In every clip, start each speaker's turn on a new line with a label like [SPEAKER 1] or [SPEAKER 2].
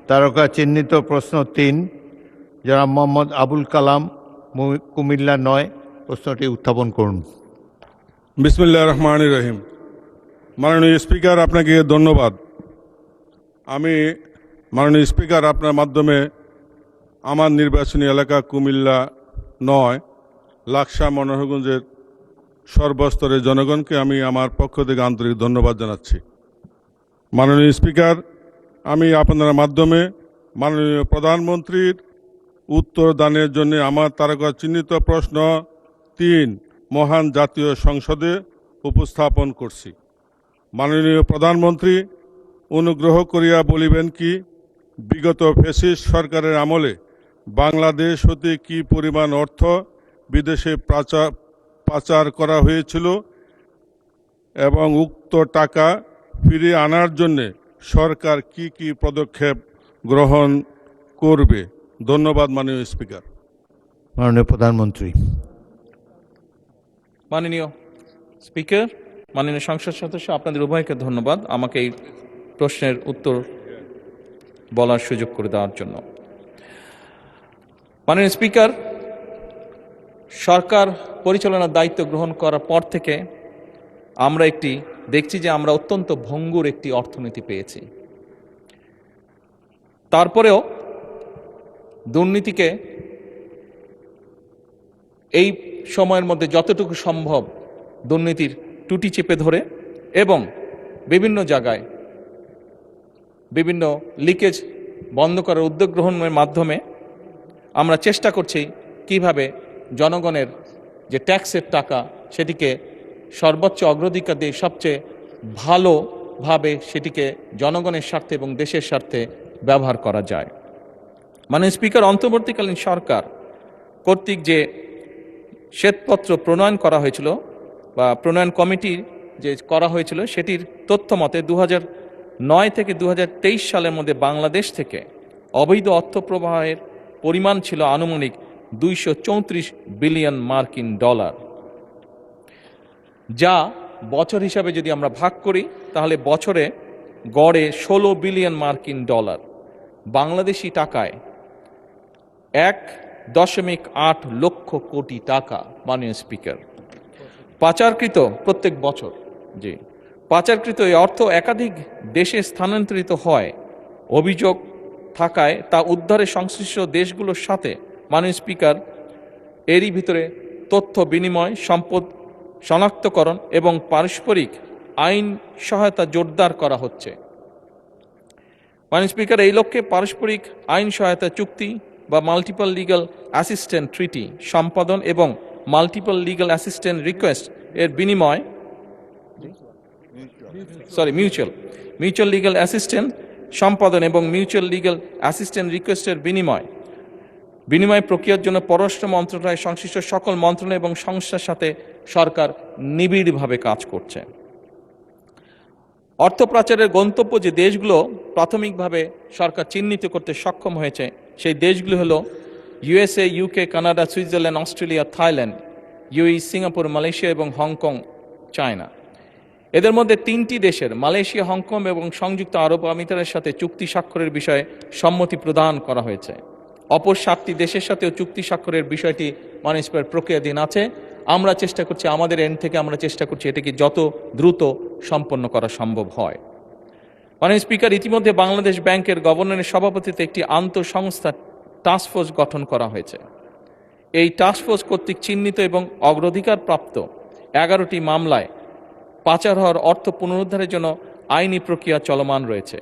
[SPEAKER 1] তারকা চিহ্নিত প্রশ্ন 3, জনাব মোহাম্মদ আবুল কালাম, কুমিল্লা 9, প্রশ্নটি উত্থাপন করুন।
[SPEAKER 2] বিসমিল্লাহির রহমানির রহিম। মাননীয় স্পিকার, আপনাকে ধন্যবাদ। আমি মাননীয় স্পিকার, আপনার মাধ্যমে আমার নির্বাচনী এলাকা কুমিল্লা 9 লাকসা মনোহরগঞ্জের সর্বস্তরের জনগণকে আমি আমার পক্ষ থেকে আন্তরিক ধন্যবাদ জানাচ্ছি। মাননীয় স্পিকার, আমি আপনার মাধ্যমে মাননীয় প্রধানমন্ত্রীর উত্তর দানের জন্য আমার তারকা চিহ্নিত প্রশ্ন 3 মহান জাতীয় সংসদে উপস্থাপন করছি। মাননীয় প্রধানমন্ত্রী, অনুগ্রহ করিয়া বলিবেন কি, বিগত ফ্যাসিস্ট সরকারের আমলে বাংলাদেশ হতে কি পরিমাণ অর্থ বিদেশে পাচার করা হয়েছিল এবং উক্ত টাকা ফিরিয়ে আনার জন্য সরকার কি কি পদক্ষেপ গ্রহণ করবে? ধন্যবাদ মাননীয় স্পিকার।
[SPEAKER 1] মাননীয় প্রধানমন্ত্রী।
[SPEAKER 3] মাননীয় স্পিকার, মাননীয় সংসদ সদস্য, আপনাদের উভয়কে ধন্যবাদ আমাকে এই প্রশ্নের উত্তর বলার সুযোগ করে দেওয়ার জন্য। মাননীয় স্পিকার, সরকার পরিচালনার দায়িত্ব গ্রহণ করার পর থেকে আমরা দেখছি যে আমরা অত্যন্ত ভঙ্গুর একটি অর্থনীতি পেয়েছি। তারপরেও দুর্নীতিকে এই সময়ের মধ্যে যতটুকু সম্ভব দুর্নীতির টুটি চেপে ধরে এবং বিভিন্ন জায়গায় বিভিন্ন লিকেজ বন্ধ করার উদ্যোগ গ্রহণের মাধ্যমে আমরা চেষ্টা করছি কিভাবে জনগণের যে ট্যাক্সের টাকা সেটিকে সর্বোচ্চ অগ্রাধিকার দিয়ে সবচেয়ে ভালোভাবে সেটিকে জনগণের স্বার্থে এবং দেশের স্বার্থে ব্যবহার করা যায়। মাননীয় স্পিকার, অন্তর্বর্তীকালীন সরকার কর্তৃক যে শ্বেতপত্র প্রণয়ন করা হয়েছিল বা প্রণয়ন কমিটি যে করা হয়েছিল সেটির তথ্য মতে 2009 থেকে 2023 সালের মধ্যে বাংলাদেশ থেকে অবৈধ অর্থ প্রবাহের পরিমাণ ছিল আনুমানিক 234 বিলিয়ন মার্কিন ডলার, যা বছর হিসাবে যদি আমরা ভাগ করি তাহলে বছরে গড়ে 16 বিলিয়ন মার্কিন ডলার, বাংলাদেশি টাকায় 1.8 লক্ষ কোটি টাকা। মাননীয় স্পিকার, পাচারকৃত প্রত্যেক বছর পাচারকৃত এই অর্থ একাধিক দেশে স্থানান্তরিত হয় অভিযোগ থাকায় তা উদ্ধারে সংশ্লিষ্ট দেশগুলোর সাথে মাননীয় স্পিকার এরই ভিতরে তথ্য বিনিময়, সম্পদ শনাক্তকরণ এবং পারস্পরিক আইন সহায়তা জোরদার করা হচ্ছে। মাননীয় স্পিকার, এই লক্ষ্যে পারস্পরিক আইন সহায়তা চুক্তি বা মাল্টিপল লিগ্যাল অ্যাসিস্ট্যান্ট ট্রিটি সম্পাদন এবং মাল্টিপল লিগ্যাল অ্যাসিস্ট্যান্ট রিকোয়েস্ট এর বিনিময় মিউচুয়াল লিগ্যাল অ্যাসিস্ট্যান্ট সম্পাদন এবং মিউচুয়াল লিগ্যাল অ্যাসিস্ট্যান্ট রিকোয়েস্টের বিনিময় প্রক্রিয়ার জন্য পররাষ্ট্র মন্ত্রণালয় সংশ্লিষ্ট সকল মন্ত্রণালয় এবং সংস্থার সাথে সরকার নিবিড়ভাবে কাজ করছে। অর্থ পাচারের গন্তব্য যে দেশগুলো প্রাথমিকভাবে সরকার চিহ্নিত করতে সক্ষম হয়েছে সেই দেশগুলো হলো USA, UK, Canada, Switzerland, Australia, Thailand, UAE, Singapore, Malaysia এবং হংকং, চায়না। এদের মধ্যে 3টি দেশের মালয়েশিয়া, হংকং এবং সংযুক্ত আরব আমিরাতের সাথে চুক্তি স্বাক্ষরের বিষয়ে সম্মতি প্রদান করা হয়েছে। অপর 7টি দেশের সাথেও চুক্তি স্বাক্ষরের বিষয়টি মাননীয় প্রক্রিয়াধীন আছে। আমরা চেষ্টা করছি, আমাদের এন্ড থেকে আমরা চেষ্টা করছি এটাকে যত দ্রুত সম্পন্ন করা সম্ভব হয়। মাননীয় স্পিকার, ইতিমধ্যে বাংলাদেশ ব্যাংকের গভর্নরের সভাপতিত্বে একটি আন্তঃসংস্থা টাস্কফোর্স গঠন করা হয়েছে। এই টাস্কফোর্স কর্তৃক চিহ্নিত এবং অগ্রাধিকার প্রাপ্ত 11টি মামলায় পাচার হওয়ার অর্থ পুনরুদ্ধারের জন্য আইনি প্রক্রিয়া চলমান রয়েছে।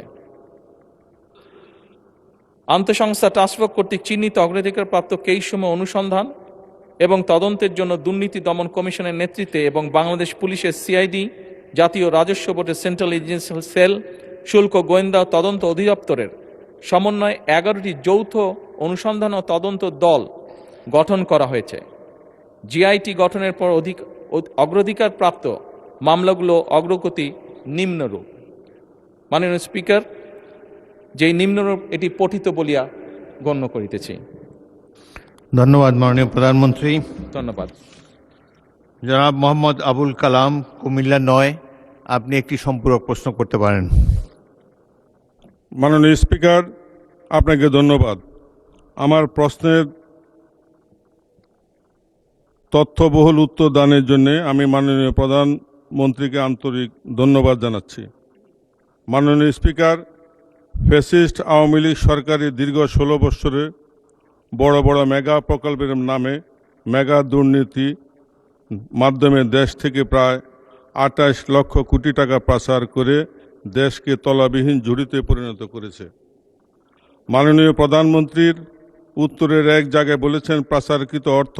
[SPEAKER 3] আন্তঃসংস্থা টাস্কফোর্স কর্তৃক চিহ্নিত অগ্রাধিকারপ্রাপ্ত কেসসমূহ অনুসন্ধান এবং তদন্তের জন্য দুর্নীতি দমন কমিশনের নেতৃত্বে এবং বাংলাদেশ পুলিশের CID, জাতীয় রাজস্ব বোর্ডের সেন্ট্রাল এজেন্সিয়াল সেল, শুল্ক গোয়েন্দা তদন্ত অধিদপ্তরের সমন্বয়ে 11টি যৌথ অনুসন্ধান ও তদন্ত দল গঠন করা হয়েছে। GIT গঠনের পর অগ্রাধিকার প্রাপ্ত মামলাগুলো অগ্রগতি নিম্নরূপ। মাননীয় স্পিকার, যেই নিম্নরূপ এটি পঠিত বলিয়া গণ্য করিতেছি।
[SPEAKER 1] ধন্যবাদ মাননীয় প্রধানমন্ত্রী।
[SPEAKER 3] ধন্যবাদ।
[SPEAKER 1] জনাব মোহাম্মদ আবুল কালাম, কুমিল্লা 9, আপনি একটি সম্পূরক প্রশ্ন করতে পারেন।
[SPEAKER 2] মাননীয় স্পিকার, আপনাকে ধন্যবাদ। আমার প্রশ্নের তথ্যবহুল উত্তর দানের জন্য আমি মাননীয় প্রধানমন্ত্রীকে আন্তরিক ধন্যবাদ জানাচ্ছি। মাননীয় স্পিকার, ফ্যাসিস্ট আওয়ামী লীগ সরকারের দীর্ঘ 16 বছরে বড় বড় মেগা প্রকল্পের নামে মেগা দুর্নীতি মাধ্যমে দেশ থেকে প্রায় 28 লক্ষ কোটি টাকা পাচার করে দেশকে তলাবিহীন ঝুড়িতে পরিণত করেছে। মাননীয় প্রধানমন্ত্রীর উত্তরের এক জায়গায় বলেছেন, পাচারকৃত অর্থ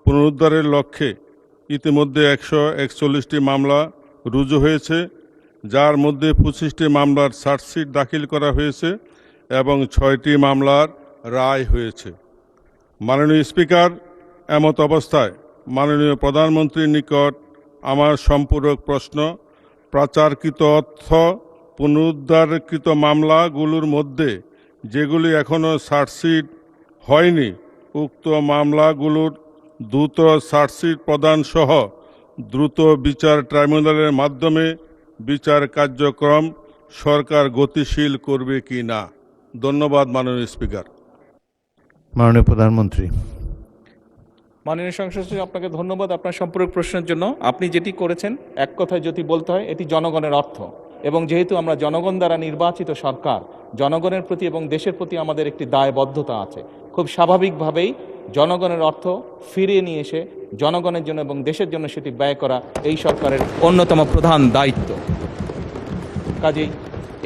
[SPEAKER 2] পুনরুদ্ধারের লক্ষ্যে ইতিমধ্যে 141টি মামলা রুজু হয়েছে, যার মধ্যে 25টি মামলার চার্জশিট দাখিল করা হয়েছে এবং 6টি মামলার রায় হয়েছে। মাননীয় স্পিকার, এমত অবস্থায় মাননীয় প্রধানমন্ত্রীর নিকট আমার সম্পূরক প্রশ্ন, পাচারকৃত অর্থ পুনরুদ্ধারকৃত মামলাগুলোর মধ্যে যেগুলি এখনও চার্জশিট হয়নি, উক্ত মামলাগুলোর দ্রুত চার্জশিট প্রদান সহ দ্রুত বিচার ট্রাইব্যুনালের মাধ্যমে বিচার কার্যক্রম সরকার গতিশীল করবে কি না। ধন্যবাদ মাননীয় স্পিকার।
[SPEAKER 1] মাননীয় প্রধানমন্ত্রী।
[SPEAKER 3] মাননীয় সংসদ সদস্য, আপনাকে ধন্যবাদ আপনার সম্পূরক প্রশ্নের জন্য। আপনি যেটি করেছেন, এক কথায় যদি বলতে হয়, এটি জনগণের অর্থ, এবং যেহেতু আমরা জনগণ দ্বারা নির্বাচিত সরকার, জনগণের প্রতি এবং দেশের প্রতি আমাদের একটি দায়বদ্ধতা আছে। খুব স্বাভাবিকভাবেই জনগণের অর্থ ফিরিয়ে নিয়ে এসে জনগণের জন্য এবং দেশের জন্য সেটি ব্যয় করা এই সরকারের অন্যতম প্রধান দায়িত্ব। কাজেই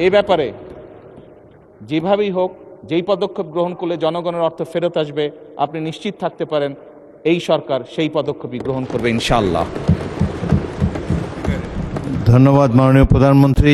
[SPEAKER 3] এ ব্যাপারে যেভাবেই হোক, যেই পদক্ষেপ গ্রহণ করলে জনগণের অর্থ ফেরত আসবে, আপনি নিশ্চিত থাকতে পারেন এই সরকার সেই পদক্ষেপই গ্রহণ করবে ইনশাআল্লাহ।
[SPEAKER 1] ধন্যবাদ মাননীয় প্রধানমন্ত্রী।